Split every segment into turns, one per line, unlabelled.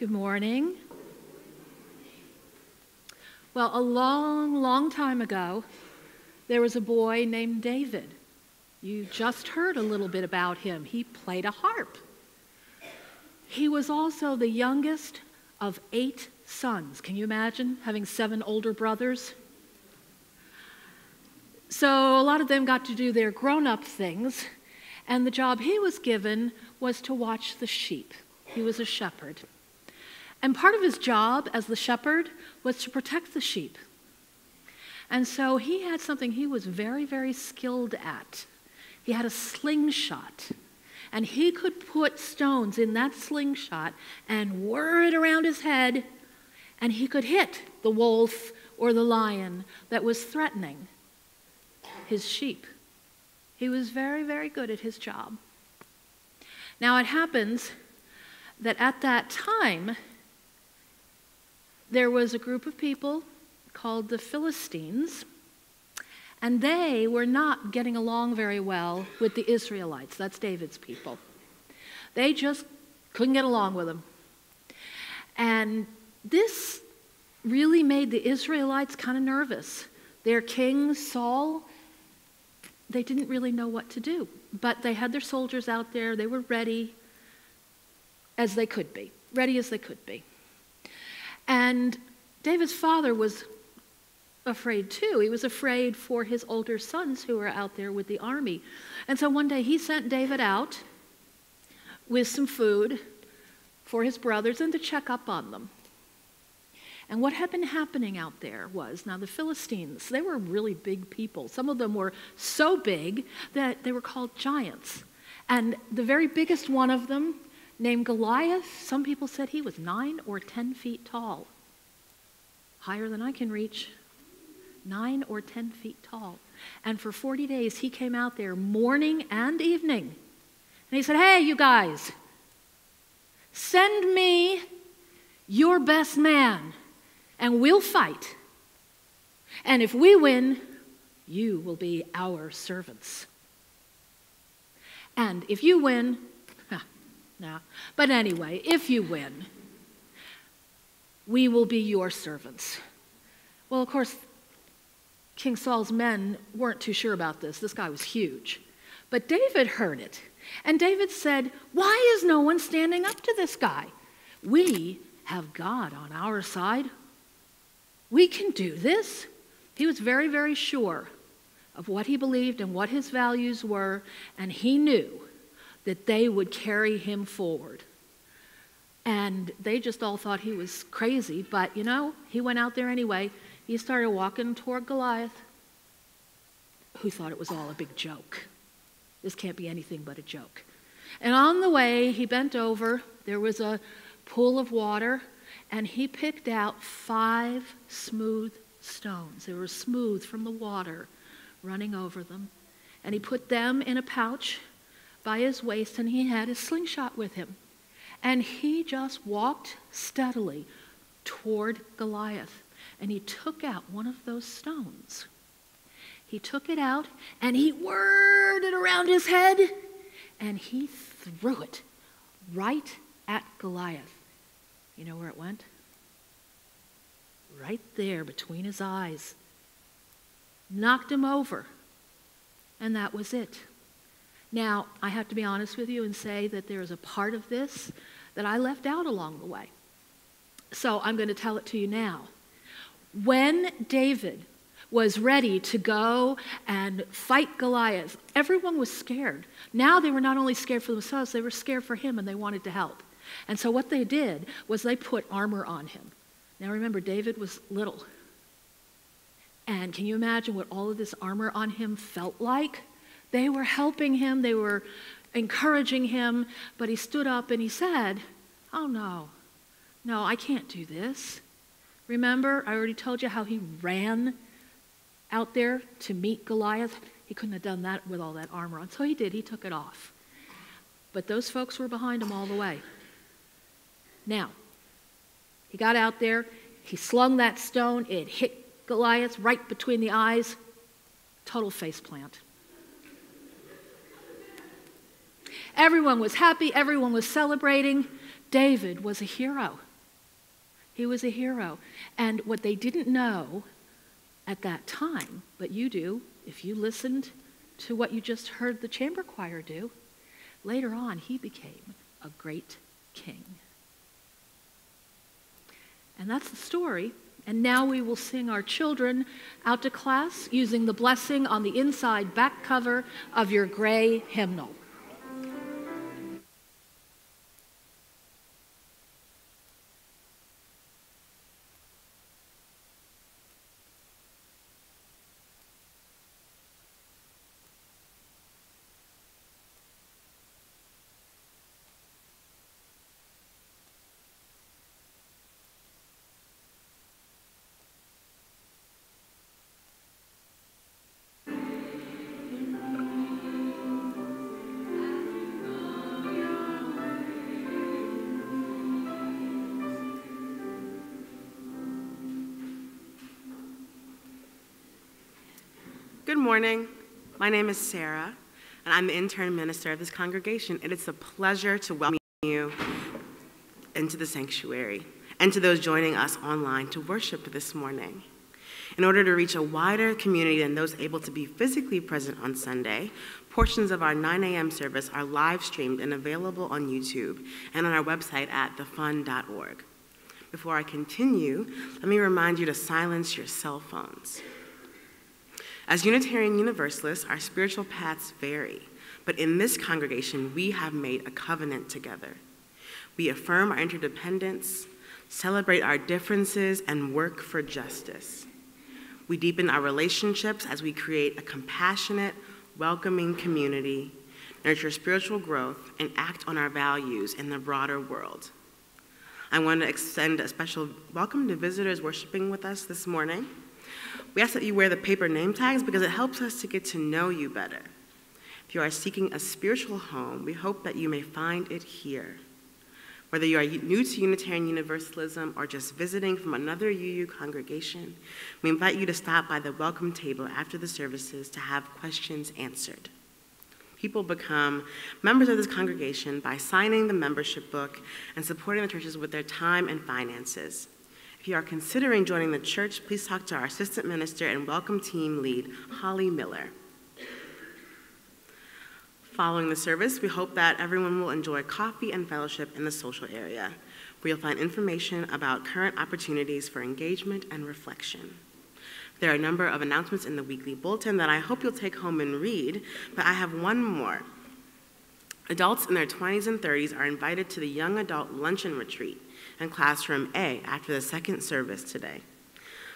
Good morning. Well, a long, long time ago, there was a boy named David. You just heard a little bit about him. He played a harp. He was also the youngest of 8 sons. Can you imagine having 7 older brothers? So a lot of them got to do their grown-up things, and the job he was given was to watch the sheep. He was a shepherd. And part of his job as the shepherd was to protect the sheep. And so he had something he was very, very skilled at. He had a slingshot. And he could put stones in that slingshot and whir it around his head, and he could hit the wolf or the lion that was threatening his sheep. He was very, very good at his job. Now it happens that at that time, there was a group of people called the Philistines, and they were not getting along very well with the Israelites. That's David's people. They just couldn't get along with them. And this really made the Israelites kind of nervous. Their king, Saul, they didn't really know what to do. But they had their soldiers out there. They were ready as they could be. Ready as they could be. And David's father was afraid too. He was afraid for his older sons who were out there with the army. And so one day he sent David out with some food for his brothers and to check up on them. And what had been happening out there was, now the Philistines, they were really big people. Some of them were so big that they were called giants. And the very biggest one of them, named Goliath, some people said he was 9 or 10 feet tall. Higher than I can reach. 9 or 10 feet tall. And for 40 days, he came out there morning and evening. And he said, "Hey, you guys, send me your best man, and we'll fight. And if we win, you will be our servants. And if you win," no. But anyway, if you win, we will be your servants. Well, of course, King Saul's men weren't too sure about this. This guy was huge. But David heard it. And David said, "Why is no one standing up to this guy? We have God on our side. We can do this." He was very, very sure of what he believed and what his values were, and he knew that they would carry him forward. And they just all thought he was crazy, but you know, he went out there anyway. He started walking toward Goliath, who thought it was all a big joke. This can't be anything but a joke. And on the way, he bent over. There was a pool of water, and he picked out 5 smooth stones. They were smooth from the water running over them. And he put them in a pouch by his waist, and he had his slingshot with him. And he just walked steadily toward Goliath, and he took out one of those stones. He took it out, and he whirled it around his head, and he threw it right at Goliath. You know where it went? Right there between his eyes. Knocked him over, and that was it. Now, I have to be honest with you and say that there is a part of this that I left out along the way. So I'm going to tell it to you now. When David was ready to go and fight Goliath, everyone was scared. Now they were not only scared for themselves, they were scared for him, and they wanted to help. And so what they did was they put armor on him. Now remember, David was little. And can you imagine what all of this armor on him felt like? They were helping him, they were encouraging him, but he stood up and he said, "Oh no, I can't do this." Remember, I already told you how he ran out there to meet Goliath. He couldn't have done that with all that armor on, so he did, he took it off. But those folks were behind him all the way. Now, he got out there, he slung that stone, it hit Goliath right between the eyes, total faceplant. Everyone was happy. Everyone was celebrating. David was a hero. He was a hero. And what they didn't know at that time, but you do, if you listened to what you just heard the chamber choir do, later on he became a great king. And that's the story. And now we will sing our children out to class using the blessing on the inside back cover of your gray hymnal.
Good morning. My name is Sarah, and I'm the intern minister of this congregation, and it's a pleasure to welcome you into the sanctuary and to those joining us online to worship this morning. In order to reach a wider community than those able to be physically present on Sunday, portions of our 9 a.m. service are live streamed and available on YouTube and on our website at thefun.org. Before I continue, let me remind you to silence your cell phones. As Unitarian Universalists, our spiritual paths vary, but in this congregation, we have made a covenant together. We affirm our interdependence, celebrate our differences, and work for justice. We deepen our relationships as we create a compassionate, welcoming community, nurture spiritual growth, and act on our values in the broader world. I want to extend a special welcome to visitors worshiping with us this morning. We ask that you wear the paper name tags because it helps us to get to know you better. If you are seeking a spiritual home, we hope that you may find it here. Whether you are new to Unitarian Universalism or just visiting from another UU congregation, we invite you to stop by the welcome table after the services to have questions answered. People become members of this congregation by signing the membership book and supporting the churches with their time and finances. If you are considering joining the church, please talk to our assistant minister and welcome team lead, Holly Miller. Following the service, we hope that everyone will enjoy coffee and fellowship in the social area, where you'll find information about current opportunities for engagement and reflection. There are a number of announcements in the weekly bulletin that I hope you'll take home and read, but I have one more. Adults in their 20s and 30s are invited to the Young Adult Luncheon Retreat in Classroom A after the second service today.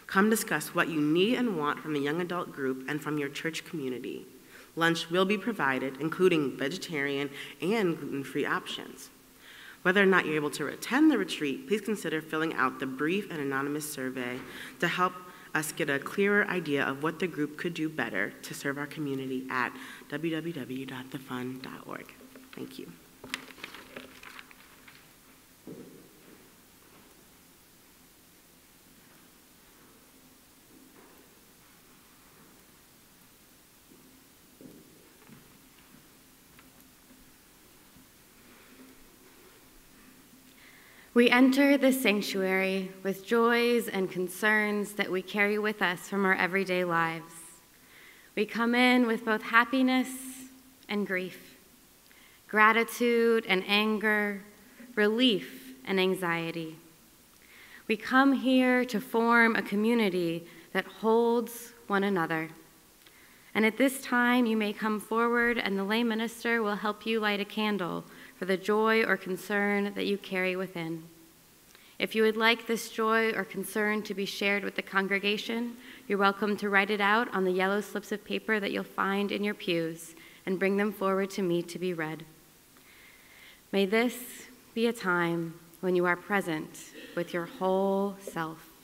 Come discuss what you need and want from the young adult group and from your church community. Lunch will be provided, including vegetarian and gluten-free options. Whether or not you're able to attend the retreat, please consider filling out the brief and anonymous survey to help us get a clearer idea of what the group could do better to serve our community at www.thefun.org. Thank you.
We enter this sanctuary with joys and concerns that we carry with us from our everyday lives. We come in with both happiness and grief, gratitude and anger, relief and anxiety. We come here to form a community that holds one another. And at this time, you may come forward and the lay minister will help you light a candle for the joy or concern that you carry within. If you would like this joy or concern to be shared with the congregation, you're welcome to write it out on the yellow slips of paper that you'll find in your pews and bring them forward to me to be read. May this be a time when you are present with your whole self.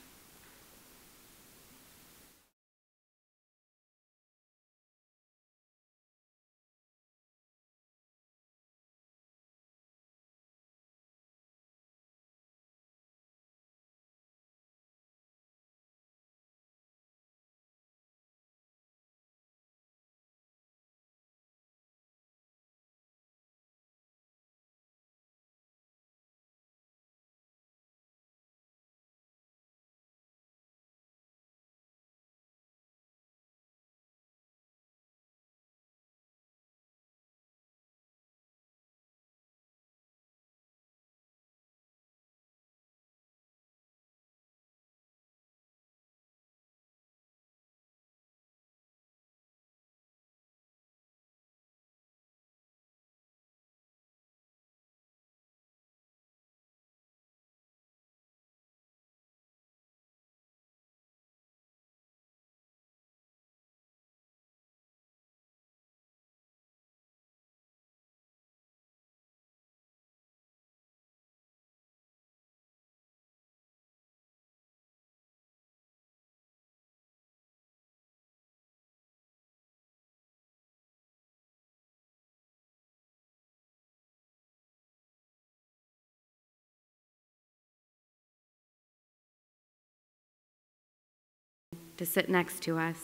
to sit next to us.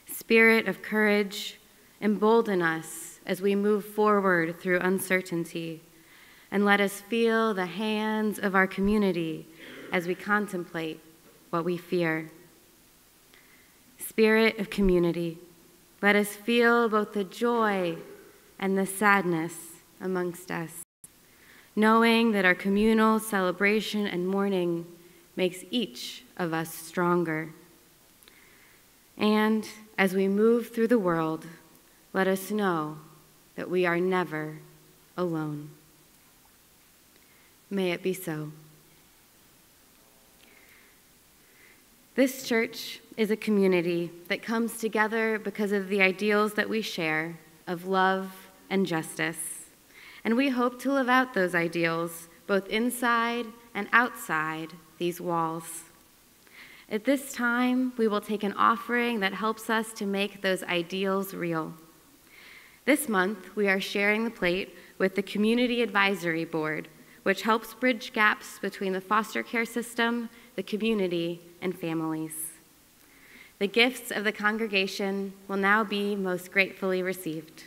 Spirit of courage, embolden us as we move forward through uncertainty, and let us feel the hands of our community as we contemplate what we fear. Spirit of community, let us feel both the joy and the sadness amongst us, knowing that our communal celebration and mourning makes each of us stronger. And as we move through the world, let us know that we are never alone. May it be so. This church is a community that comes together because of the ideals that we share of love and justice. And we hope to live out those ideals both inside and outside these walls. At this time, we will take an offering that helps us to make those ideals real. This month, we are sharing the plate with the Community Advisory Board, which helps bridge gaps between the foster care system, the community, and families. The gifts of the congregation will now be most gratefully received.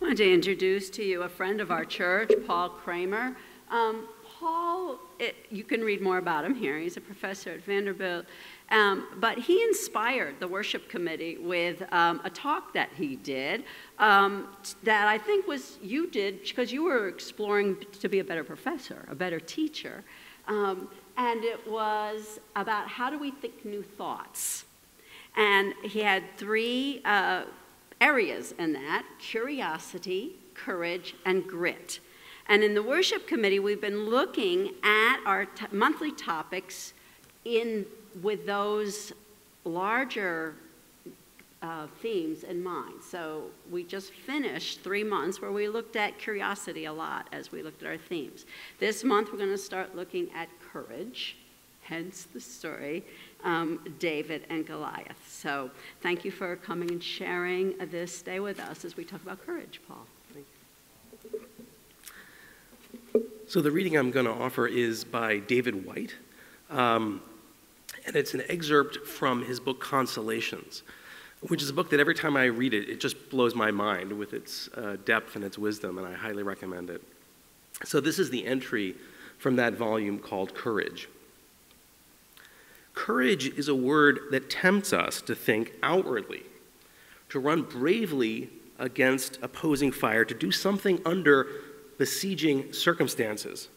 I wanted to introduce to you a friend of our church, Paul Kramer. Paul, you can read more about him here. He's a professor at Vanderbilt. But he inspired the worship committee with a talk that he did that I think you did because you were exploring to be a better professor, a better teacher. and it was about how do we think new thoughts. And he had three areas in that: curiosity, courage, and grit. And in the worship committee, we've been looking at our monthly topics with those larger themes in mind. So we just finished 3 months where we looked at curiosity a lot as we looked at our themes. This month, we're going to start looking at courage, hence the story, David and Goliath. So thank you for coming and sharing this day with us as we talk about courage, Paul.
So the reading I'm going to offer is by David White, and it's an excerpt from his book Consolations, which is a book that every time I read it, it just blows my mind with its depth and its wisdom, and I highly recommend it. So this is the entry from that volume called Courage. Courage is a word that tempts us to think outwardly, to run bravely against opposing fire, to do something under besieging circumstances,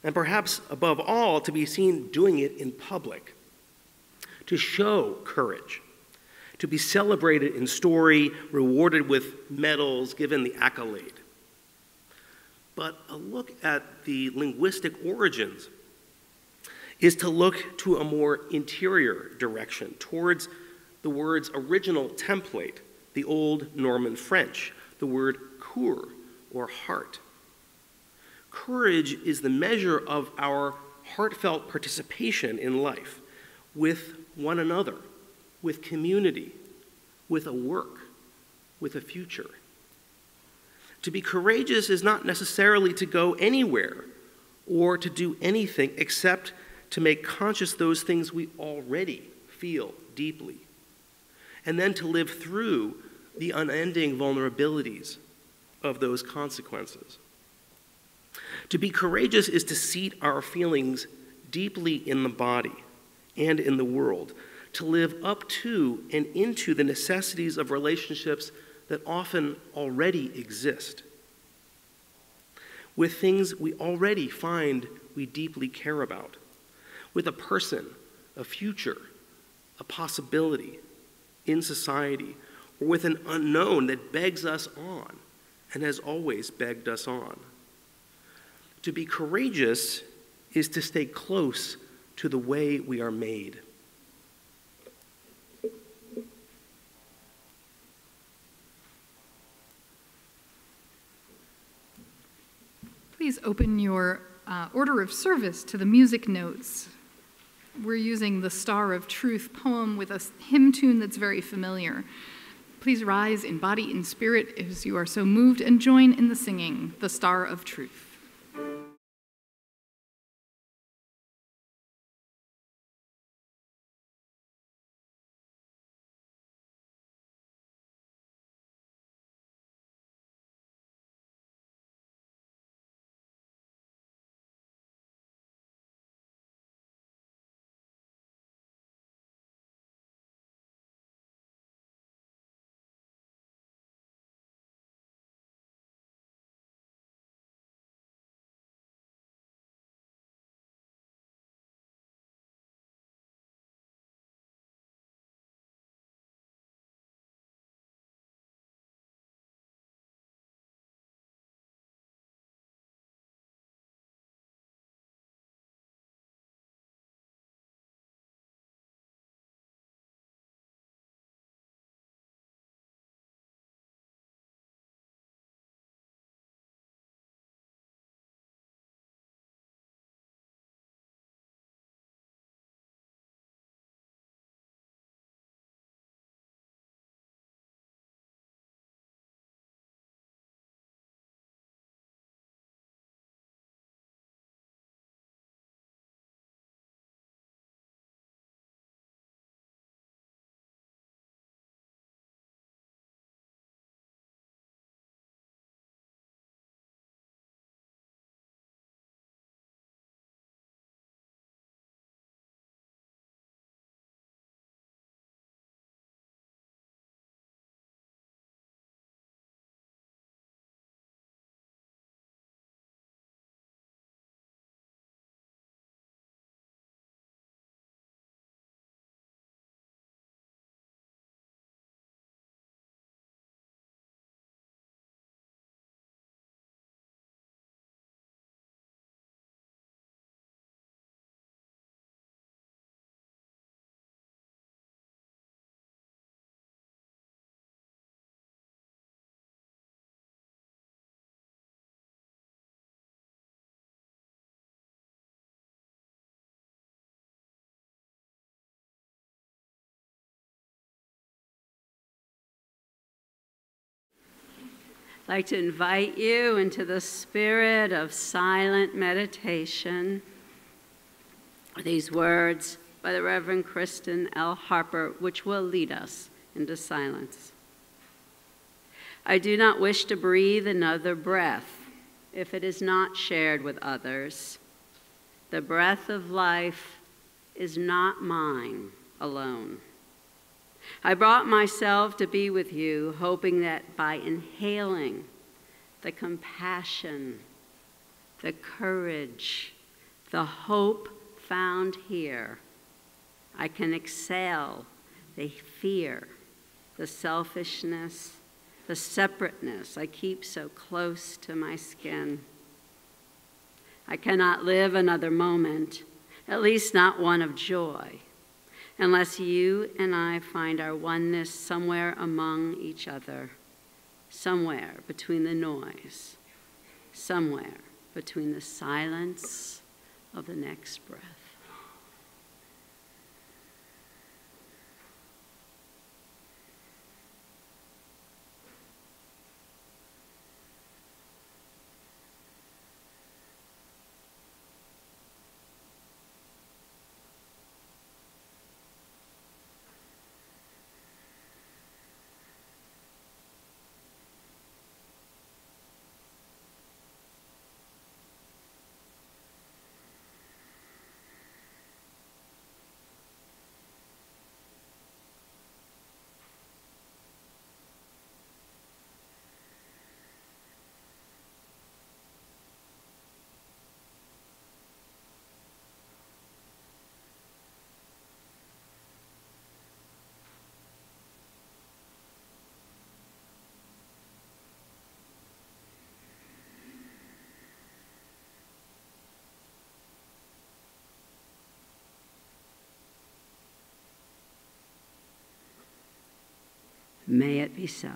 and perhaps above all, to be seen doing it in public, to show courage, to be celebrated in story, rewarded with medals, given the accolade. But a look at the linguistic origins is to look to a more interior direction, towards the word's original template, the Old Norman French, the word coeur, or heart. Courage is the measure of our heartfelt participation in life, with one another, with community, with a work, with a future. To be courageous is not necessarily to go anywhere or to do anything except to make conscious those things we already feel deeply, and then to live through the unending vulnerabilities of those consequences. To be courageous is to seat our feelings deeply in the body and in the world, to live up to and into the necessities of relationships that often already exist, with things we already find we deeply care about, with a person, a future, a possibility in society, or with an unknown that begs us on and has always begged us on. To be courageous is to stay close to the way we are made.
Please open your order of service to the music notes. We're using the Star of Truth poem with a hymn tune that's very familiar. Please rise in body and spirit as you are so moved and join in the singing, the Star of Truth.
I'd like to invite you into the spirit of silent meditation. These words by the Reverend Kristen L. Harper, which will lead us into silence. I do not wish to breathe another breath if it is not shared with others. The breath of life is not mine alone. I brought myself to be with you, hoping that by inhaling the compassion, the courage, the hope found here, I can exhale the fear, the selfishness, the separateness I keep so close to my skin. I cannot live another moment, at least not one of joy, unless you and I find our oneness somewhere among each other, somewhere between the noise, somewhere between the silence of the next breath. May it be so.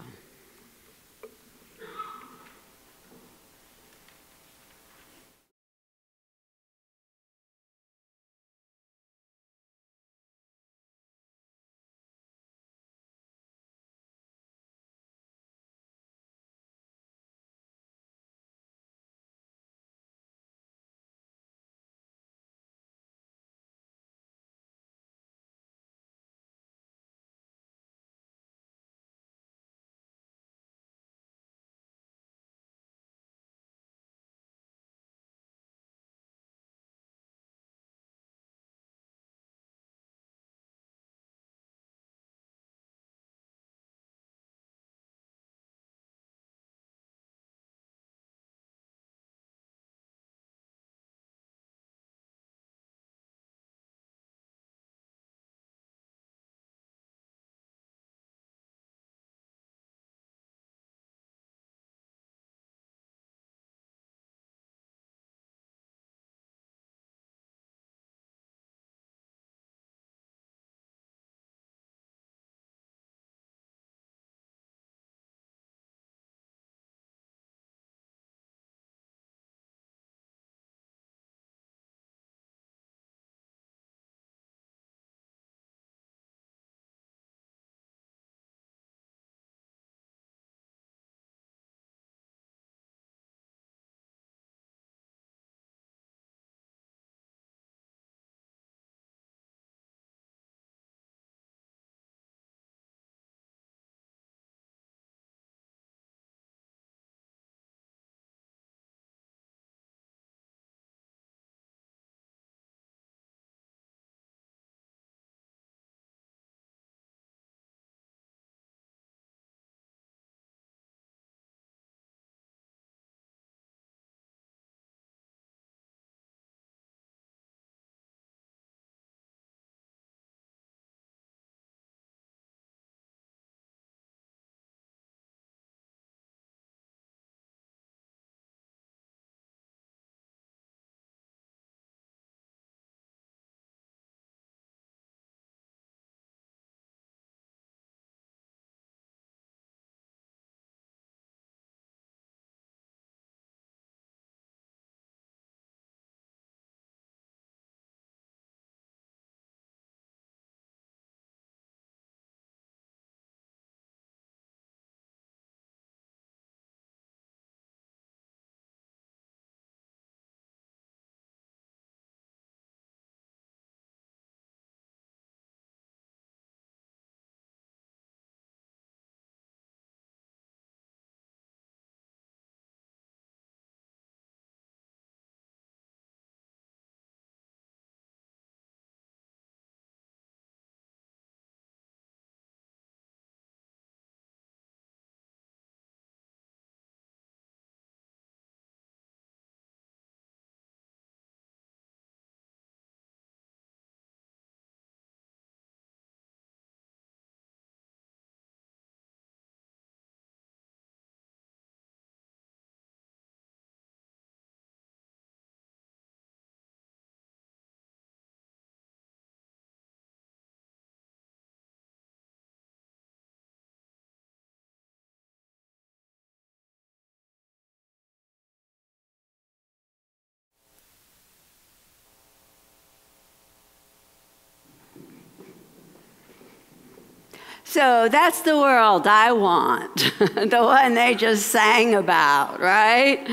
So that's the world I want, the one they just sang about, right?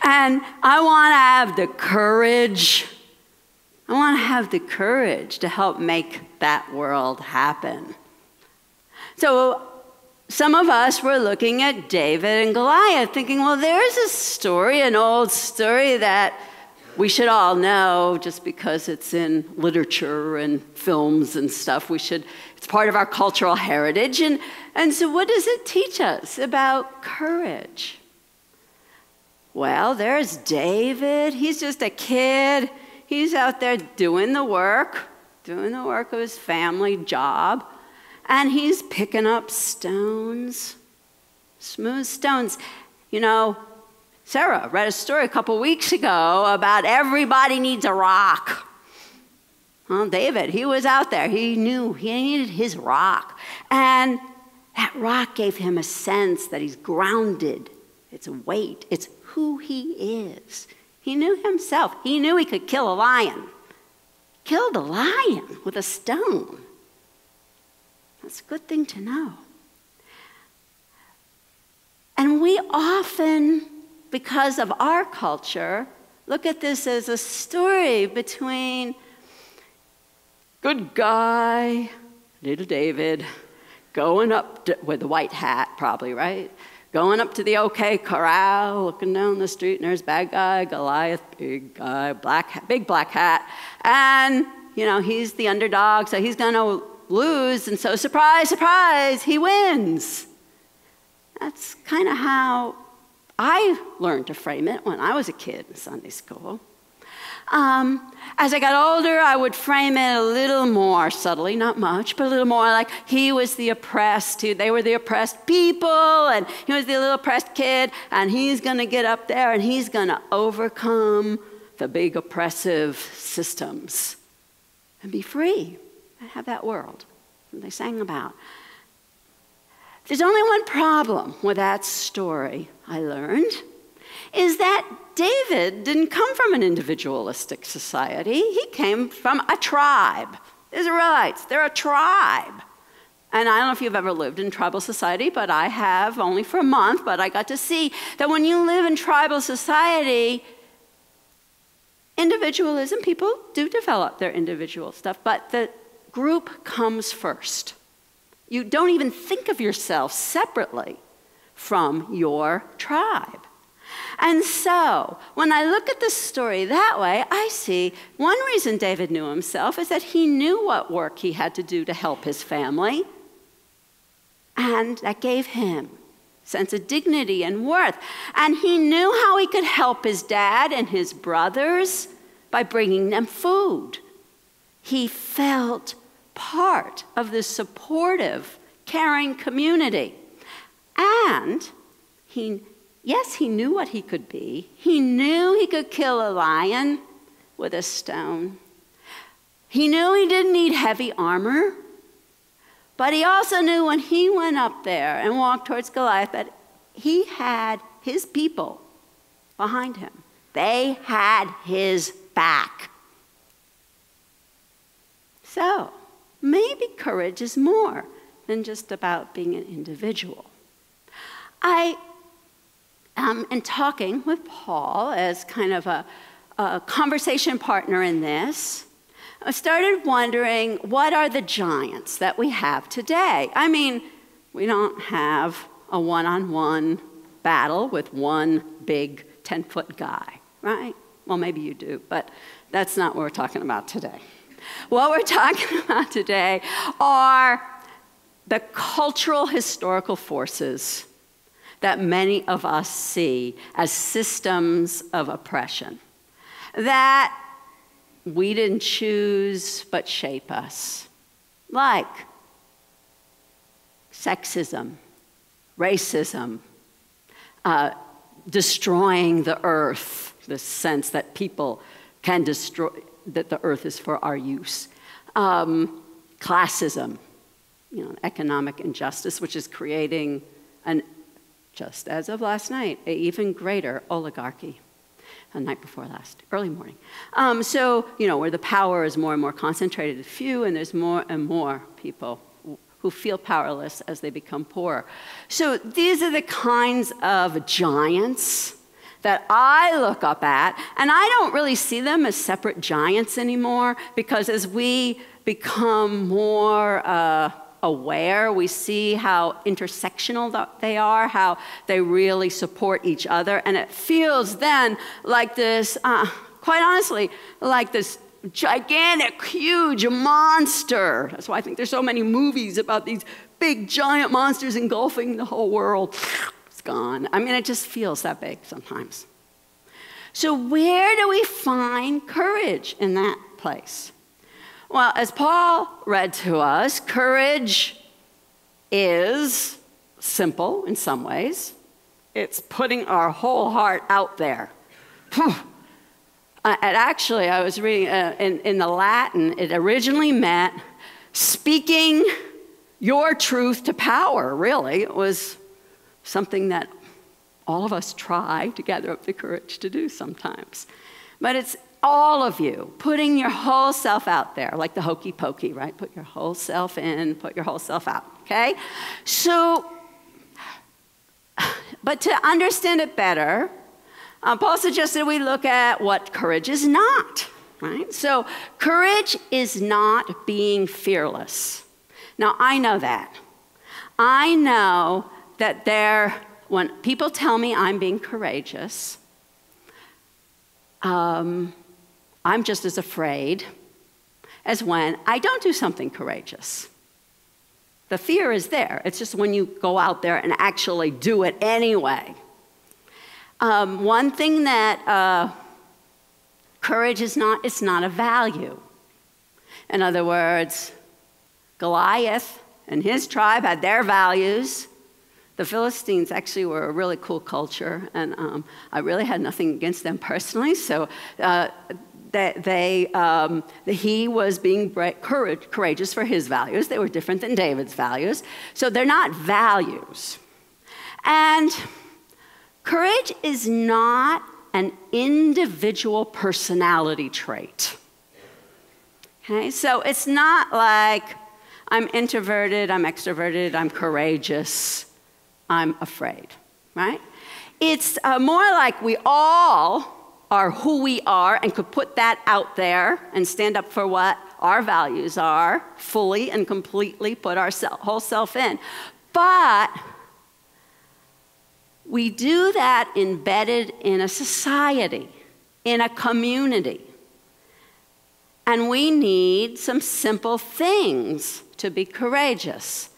And I want to have the courage. I want to have the courage to help make that world happen. So some of us were looking at David and Goliath thinking, well, there's a story, an old story that we should all know just because it's in literature and films and stuff. It's part of our cultural heritage. And so what does it teach us about courage? Well, there's David. He's just a kid. He's out there doing the work of his family job. And he's picking up stones, smooth stones. You know, Sarah read a story a couple weeks ago about everybody needs a rock. Well, David, he was out there. He knew he needed his rock. And that rock gave him a sense that he's grounded. It's a weight. It's who he is. He knew himself. He knew he could kill a lion. Killed a lion with a stone. That's a good thing to know. And we often, because of our culture, look at this as a story between good guy, little David, going up with the white hat, probably, right? Going up to the OK Corral, looking down the street, and there's bad guy, Goliath, big guy, big black hat. And, you know, he's the underdog, so he's going to lose. And so, surprise, surprise, he wins. That's kind of how I learned to frame it when I was a kid in Sunday school. As I got older, I would frame it a little more subtly, not much, but a little more like he was the oppressed, they were the oppressed people, and he was the little oppressed kid, and he's going to get up there and he's going to overcome the big oppressive systems and be free and have that world that they sang about. There's only one problem with that story, I learned, is that David didn't come from an individualistic society. He came from a tribe. Israelites, they're a tribe. And I don't know if you've ever lived in tribal society, but I have, only for a month, but I got to see that when you live in tribal society, individualism, people do develop their individual stuff, but the group comes first. You don't even think of yourself separately from your tribe. And so, when I look at the story that way, I see one reason David knew himself is that he knew what work he had to do to help his family. And that gave him a sense of dignity and worth. And he knew how he could help his dad and his brothers by bringing them food. He felt part of this supportive, caring community. And yes, he knew what he could be. He knew he could kill a lion with a stone. He knew he didn't need heavy armor. But he also knew when he went up there and walked towards Goliath that he had his people behind him. They had his back. So, maybe courage is more than just about being an individual. And talking with Paul as kind of a conversation partner in this, I started wondering, what are the giants that we have today? I mean, we don't have a one-on-one battle with one big 10-foot guy, right? Well, maybe you do, but that's not what we're talking about today. What we're talking about today are the cultural historical forces that many of us see as systems of oppression, that we didn't choose but shape us, like sexism, racism, destroying the earth, the sense that people can destroy, that the earth is for our use, classism, economic injustice, which is creating just as of last night, an even greater oligarchy. The night before last, early morning. Where the power is more and more concentrated, few, and there's more and more people who feel powerless as they become poorer. So these are the kinds of giants that I look up at, and I don't really see them as separate giants anymore, because as we become more aware, we see how intersectional they are, how they really support each other, and it feels then like this, quite honestly, like this gigantic, huge monster. That's why I think there's so many movies about these big, giant monsters engulfing the whole world. It's gone. I mean, it just feels that big sometimes. So where do we find courage in that place? Well, as Paul read to us, courage is simple in some ways. It's putting our whole heart out there. And actually, I was reading in the Latin, it originally meant speaking your truth to power, really. It was something that all of us try to gather up the courage to do sometimes. But it's all of you putting your whole self out there, like the hokey pokey, right? Put your whole self in, put your whole self out, okay? So, but to understand it better, Paul suggested we look at what courage is not, right? So courage is not being fearless. Now, I know that. I know that when people tell me I'm being courageous, I'm just as afraid as when I don't do something courageous. The fear is there. It's just when you go out there and actually do it anyway. One thing that courage is not, it's not a value. In other words, Goliath and his tribe had their values. The Philistines actually were a really cool culture, and I really had nothing against them personally. So he was being courageous for his values. They were different than David's values. So they're not values. And courage is not an individual personality trait. Okay, so it's not like I'm introverted, I'm extroverted, I'm courageous, I'm afraid, right? It's more like we all are who we are and could put that out there and stand up for what our values are, fully and completely put our whole self in. But we do that embedded in a society, in a community. And we need some simple things to be courageous.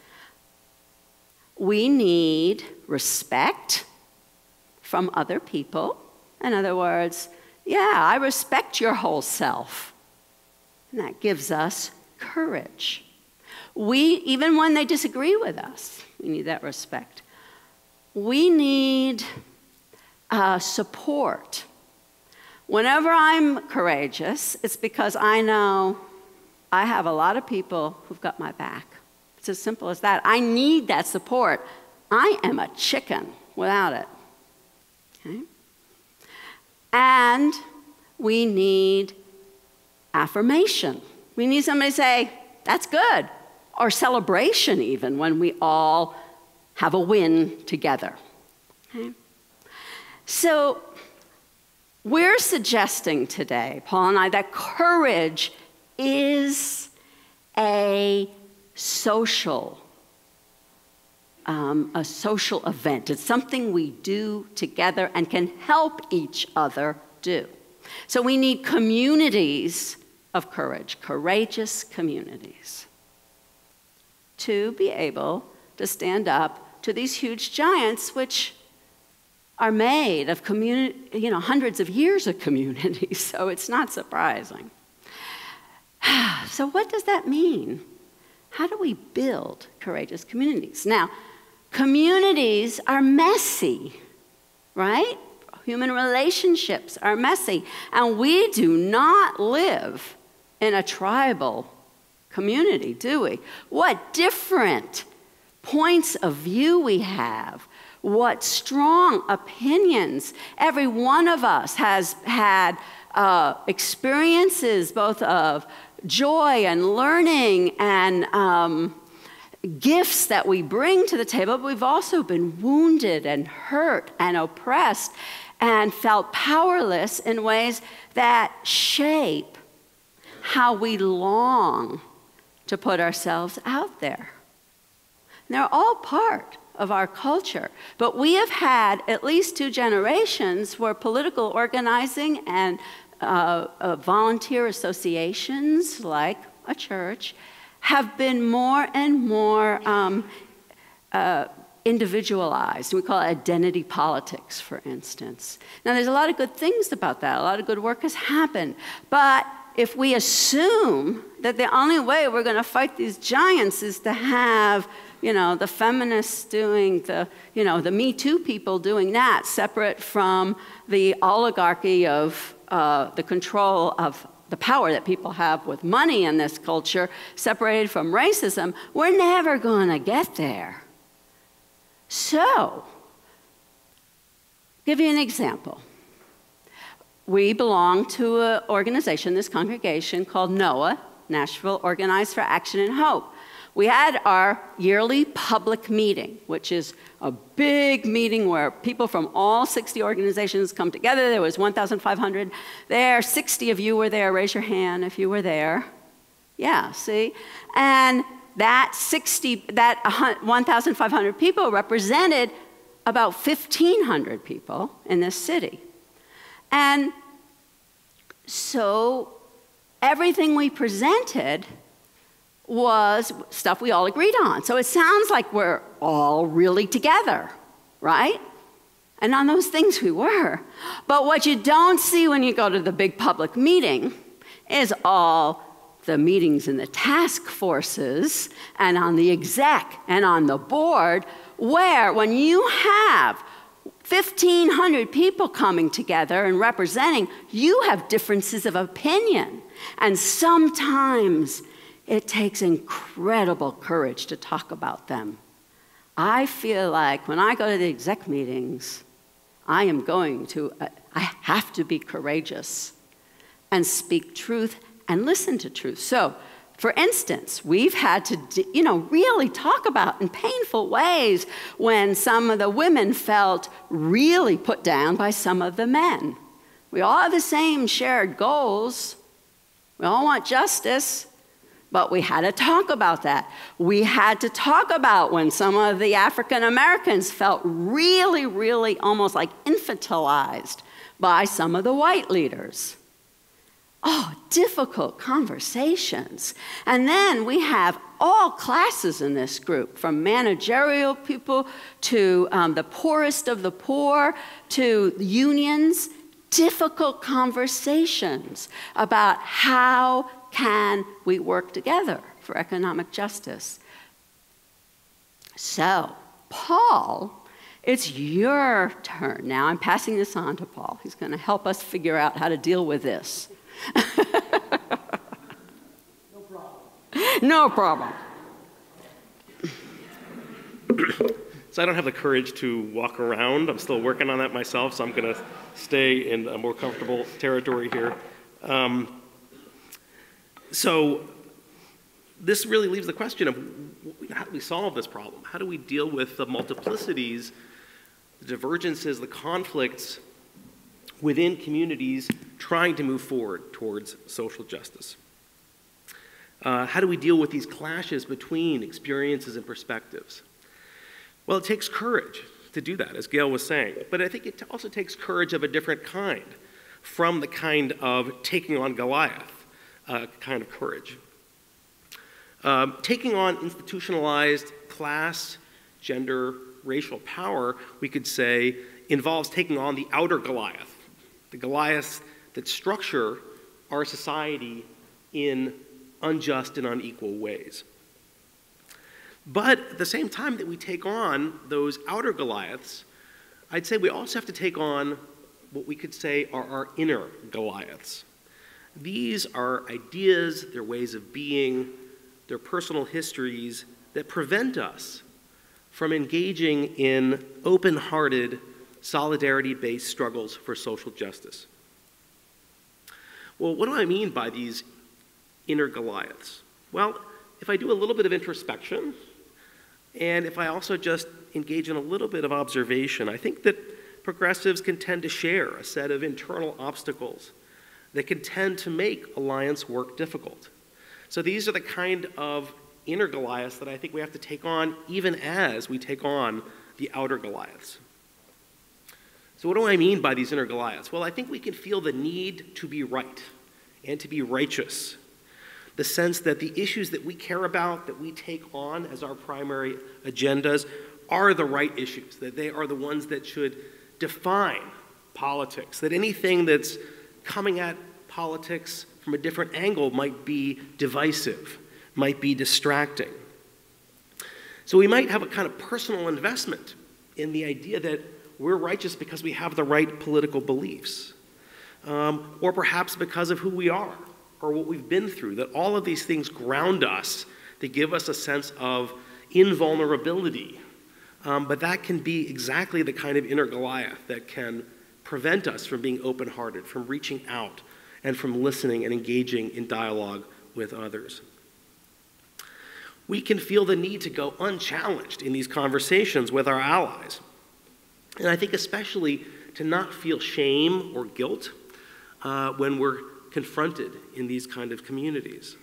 We need respect from other people. In other words, yeah, I respect your whole self. And that gives us courage. Even when they disagree with us, we need that respect. We need support. Whenever I'm courageous, it's because I know I have a lot of people who've got my back. It's as simple as that. I need that support. I am a chicken without it. Okay? And we need affirmation. We need somebody to say, that's good. Or celebration even, when we all have a win together. Okay? So we're suggesting today, Paul and I, that courage is a social event. It's something we do together and can help each other do. So we need communities of courage, courageous communities, to be able to stand up to these huge giants, which are made of hundreds of years of communities, so it's not surprising. So what does that mean? How do we build courageous communities? Now, communities are messy, right? Human relationships are messy, and we do not live in a tribal community, do we? What different points of view we have, what strong opinions. Every one of us has had experiences both of joy and learning and gifts that we bring to the table, but we've also been wounded and hurt and oppressed and felt powerless in ways that shape how we long to put ourselves out there. And they're all part of our culture, but we have had at least 2 generations where political organizing and volunteer associations like a church have been more and more individualized. We call it identity politics, for instance. Now, there's a lot of good things about that. A lot of good work has happened. But if we assume that the only way we're going to fight these giants is to have, the feminists doing the Me Too people doing that, separate from the oligarchy of the control of the power that people have with money in this culture, separated from racism, we're never going to get there. So, give you an example. We belong to an organization, this congregation, called NOAH, Nashville Organized for Action and Hope. We had our yearly public meeting, which is a big meeting where people from all 60 organizations come together. There was 1,500 there. 60 of you were there. Raise your hand if you were there. Yeah, see? And that 1,500 people represented about 1,500 people in this city. And so everything we presented was stuff we all agreed on. So it sounds like we're all really together, right? And on those things we were. But what you don't see when you go to the big public meeting is all the meetings in the task forces and on the exec and on the board, where when you have 1,500 people coming together and representing, you have differences of opinion. And sometimes it takes incredible courage to talk about them. I feel like when I go to the exec meetings, I have to be courageous and speak truth and listen to truth. So, for instance, we've had to, really talk about in painful ways when some of the women felt really put down by some of the men. We all have the same shared goals. We all want justice. But we had to talk about that. We had to talk about when some of the African Americans felt really, really almost like infantilized by some of the white leaders. Oh, difficult conversations. And then we have all classes in this group, from managerial people to the poorest of the poor to unions. Difficult conversations about how can we work together for economic justice. So, Paul, it's your turn now. I'm passing this on to Paul. He's going to help us figure out how to deal with this.
No problem.
No problem.
So I don't have the courage to walk around. I'm still working on that myself, so I'm going to stay in a more comfortable territory here. So this really leaves the question of how do we solve this problem? How do we deal with the multiplicities, the divergences, the conflicts within communities trying to move forward towards social justice? How do we deal with these clashes between experiences and perspectives? Well, it takes courage to do that, as Gail was saying, but I think it also takes courage of a different kind, from the kind of taking on Goliath kind of courage. Taking on institutionalized class, gender, racial power, we could say, involves taking on the outer Goliath, the Goliaths that structure our society in unjust and unequal ways. But at the same time that we take on those outer Goliaths, I'd say we also have to take on what we could say are our inner Goliaths. These are ideas, their ways of being, their personal histories that prevent us from engaging in open-hearted, solidarity-based struggles for social justice. Well, what do I mean by these inner Goliaths? Well, if I do a little bit of introspection, And if I also just engage in a little bit of observation, I think that progressives can tend to share a set of internal obstacles that can tend to make alliance work difficult. So these are the kind of inner Goliaths that I think we have to take on even as we take on the outer Goliaths. So what do I mean by these inner Goliaths? Well, I think we can feel the need to be right and to be righteous. The sense that the issues that we care about, that we take on as our primary agendas, are the right issues, that they are the ones that should define politics, that anything that's coming at politics from a different angle might be divisive, might be distracting. So we might have a kind of personal investment in the idea that we're righteous because we have the right political beliefs, or perhaps because of who we are or what we've been through, that all of these things ground us to give us a sense of invulnerability. But that can be exactly the kind of inner Goliath that can prevent us from being open-hearted, from reaching out, and from listening and engaging in dialogue with others. We can feel the need to go unchallenged in these conversations with our allies. And I think especially to not feel shame or guilt when we're confronted in these kind of communities.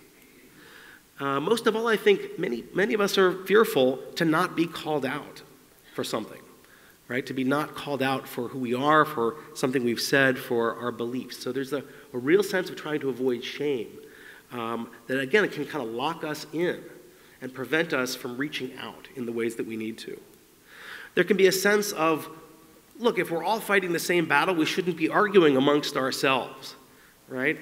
Most of all, I think many of us are fearful to not be called out for something, right? To be not called out for who we are, for something we've said, for our beliefs. So there's a real sense of trying to avoid shame that, again, it can kind of lock us in and prevent us from reaching out in the ways that we need to. There can be a sense of, look, if we're all fighting the same battle, we shouldn't be arguing amongst ourselves, right?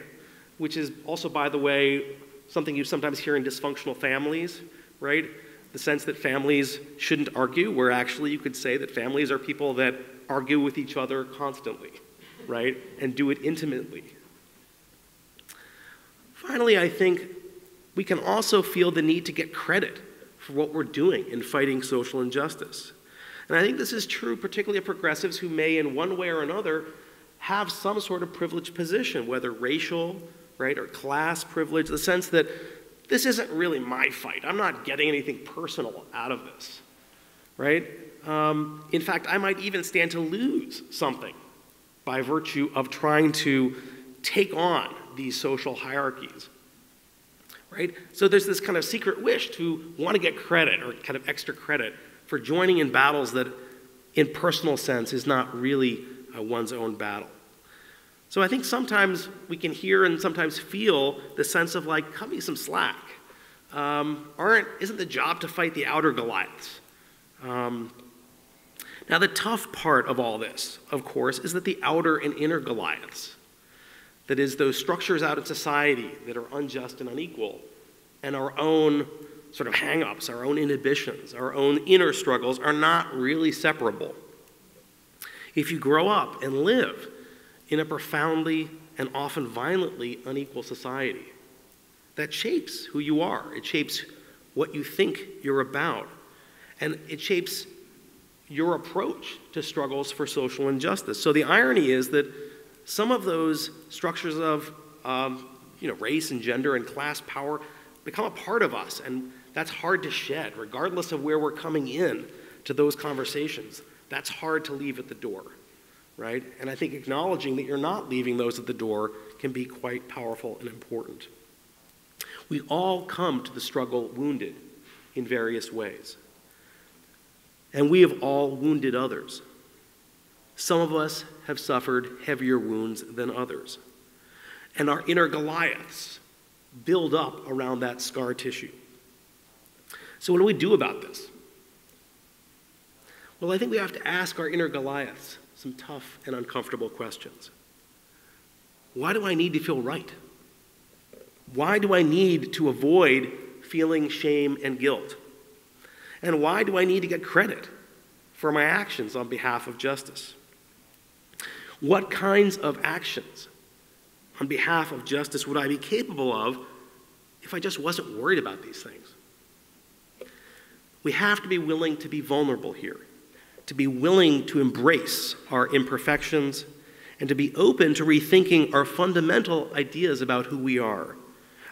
Which is also, by the way, something you sometimes hear in dysfunctional families, right? The sense that families shouldn't argue, where actually you could say that families are people that argue with each other constantly, right? And do it intimately. Finally, I think we can also feel the need to get credit for what we're doing in fighting social injustice. And I think this is true particularly of progressives who may, in one way or another, have some sort of privileged position, whether racial, right, or class privilege, the sense that this isn't really my fight. I'm not getting anything personal out of this, right? In fact, I might even stand to lose something by virtue of trying to take on these social hierarchies, right? So there's this kind of secret wish to want to get credit or kind of extra credit for joining in battles that, in personal sense, is not really one's own battle. So I think sometimes we can hear and sometimes feel the sense of like, cut me some slack. Isn't the job to fight the outer Goliaths? Now the tough part of all this, of course, is that the outer and inner Goliaths, that is, those structures out in society that are unjust and unequal, and our own sort of hang-ups, our own inhibitions, our own inner struggles are not really separable. If you grow up and live in a profoundly and often violently unequal society, that shapes who you are. It shapes what you think you're about. And it shapes your approach to struggles for social injustice. So the irony is that some of those structures of race and gender and class power become a part of us, and that's hard to shed, regardless of where we're coming in to those conversations. That's hard to leave at the door, right? And I think acknowledging that you're not leaving those at the door can be quite powerful and important. We all come to the struggle wounded in various ways. And we have all wounded others. Some of us have suffered heavier wounds than others. And our inner Goliaths build up around that scar tissue. So what do we do about this? Well, I think we have to ask our inner Goliaths some tough and uncomfortable questions. Why do I need to feel right? Why do I need to avoid feeling shame and guilt? And why do I need to get credit for my actions on behalf of justice? What kinds of actions on behalf of justice would I be capable of if I just wasn't worried about these things? We have to be willing to be vulnerable here, to be willing to embrace our imperfections, and to be open to rethinking our fundamental ideas about who we are,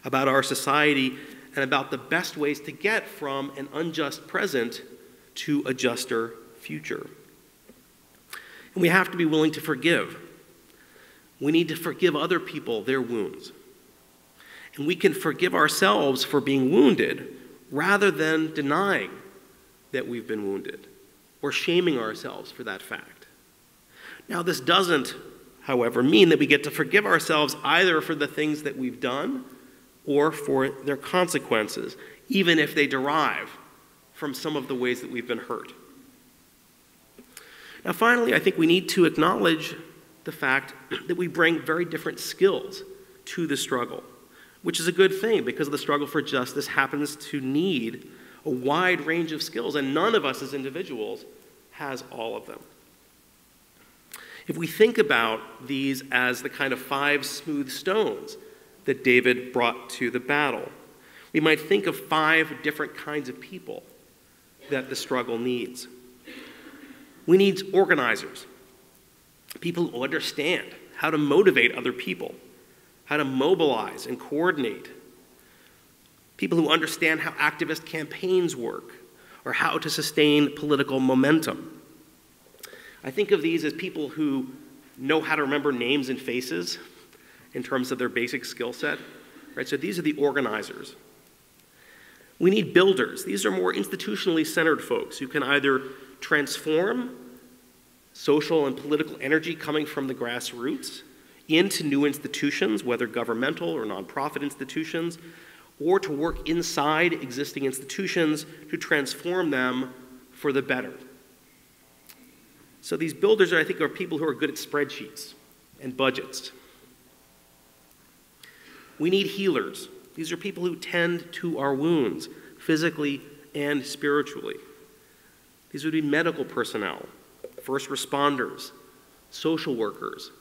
about our society, and about the best ways to get from an unjust present to a juster future. And we have to be willing to forgive. We need to forgive other people their wounds. And we can forgive ourselves for being wounded rather than denying that we've been wounded or shaming ourselves for that fact. Now, this doesn't, however, mean that we get to forgive ourselves either for the things that we've done or for their consequences, even if they derive from some of the ways that we've been hurt. Now, finally, I think we need to acknowledge the fact that we bring very different skills to the struggle, which is a good thing because the struggle for justice happens to need a wide range of skills, and none of us as individuals has all of them. If we think about these as the kind of 5 smooth stones that David brought to the battle, we might think of 5 different kinds of people that the struggle needs. We need organizers, people who understand how to motivate other people, how to mobilize and coordinate, people who understand how activist campaigns work or how to sustain political momentum. I think of these as people who know how to remember names and faces in terms of their basic skill set, right? So these are the organizers. We need builders. These are more institutionally centered folks who can either transform social and political energy coming from the grassroots into new institutions, whether governmental or nonprofit institutions, or to work inside existing institutions to transform them for the better. So these builders, I think, are people who are good at spreadsheets and budgets. We need healers. These are people who tend to our wounds, physically and spiritually. These would be medical personnel, first responders, social workers,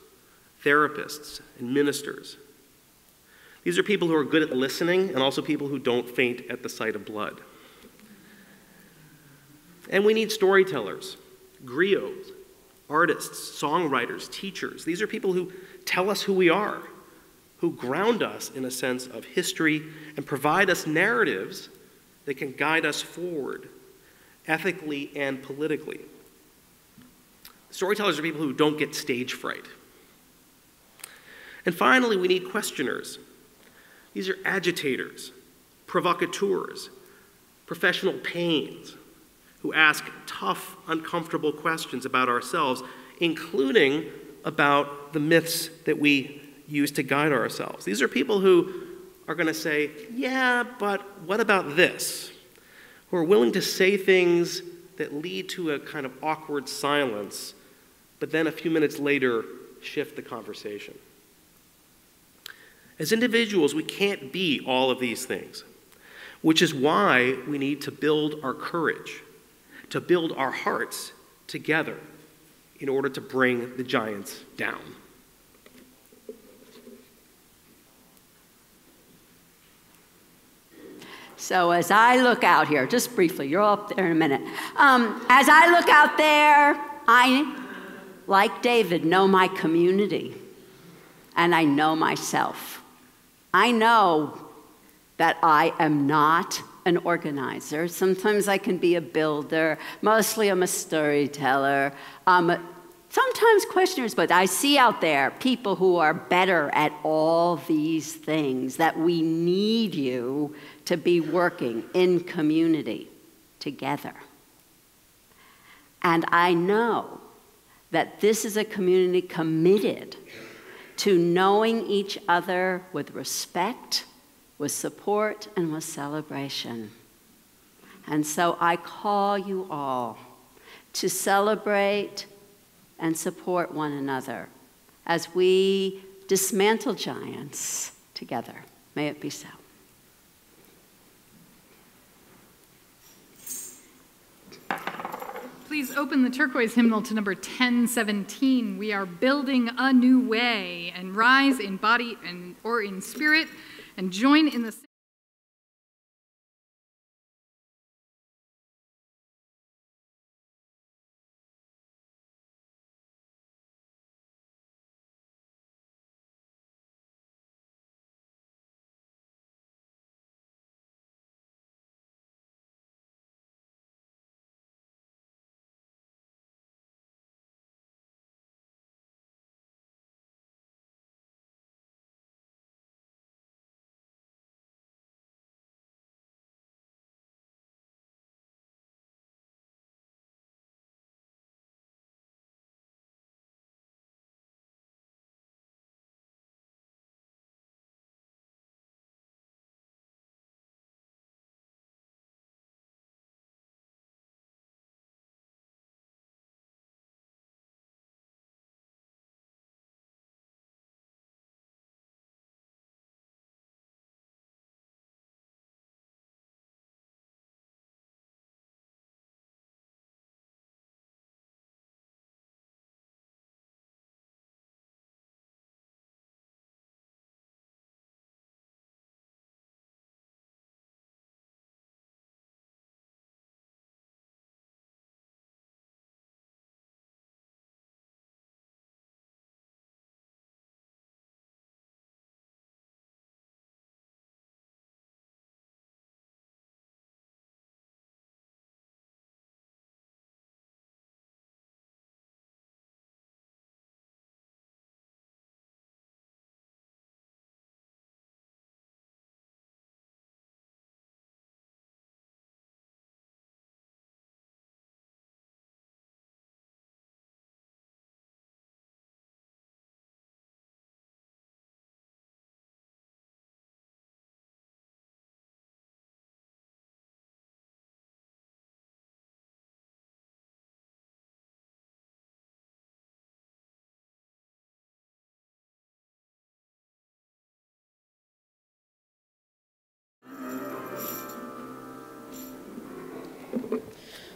therapists, and ministers. These are people who are good at listening and also people who don't faint at the sight of blood. And we need storytellers, griots, artists, songwriters, teachers. These are people who tell us who we are, who ground us in a sense of history and provide us narratives that can guide us forward, ethically and politically. Storytellers are people who don't get stage fright. And finally, we need questioners. These are agitators, provocateurs, professional pains, who ask tough, uncomfortable questions about ourselves, including about the myths that we use to guide ourselves. These are people who are going to say, yeah, but what about this? Who are willing to say things that lead to a kind of awkward silence, but then a few minutes later shift the conversation. As individuals, we can't be all of these things, which is why we need to build our courage, to build our hearts together in order to bring the giants down.
So as I look out here, just briefly, you're up there in a minute. As I look out there, I, like David, know my community, and I know myself. I know that I am not an organizer. Sometimes I can be a builder. Mostly I'm a storyteller. Sometimes questioners, but I see out there people who are better at all these things, that we need you to be working in community together. And I know that this is a community committed to knowing each other with respect, with support, and with celebration. And so I call you all to celebrate and support one another as we dismantle giants together. May it be so.
Please open the turquoise hymnal to number 1017. We are building a new way, and rise in body or in spirit and join in the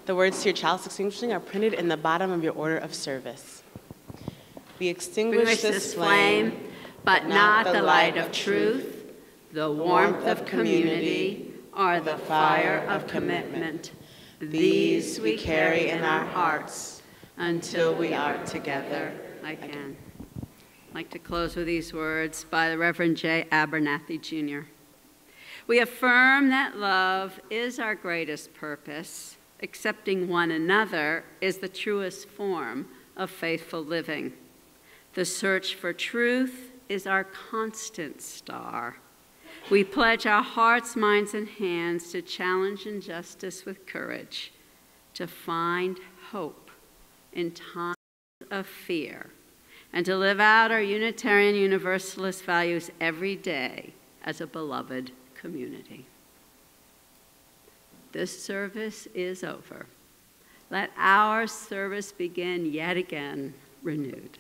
The words to your child's extinguishing are printed in the bottom of your order of service. We extinguish this flame,
but not the light of truth, the warmth of community, or the fire of commitment. These we carry in our hearts until we are together again. I'd like to close with these words by the Reverend J. Abernathy, Jr. We affirm that love is our greatest purpose. Accepting one another is the truest form of faithful living. The search for truth is our constant star. We pledge our hearts, minds, and hands to challenge injustice with courage, to find hope in times of fear, and to live out our Unitarian Universalist values every day as a beloved community. This service is over. Let our service begin yet again renewed.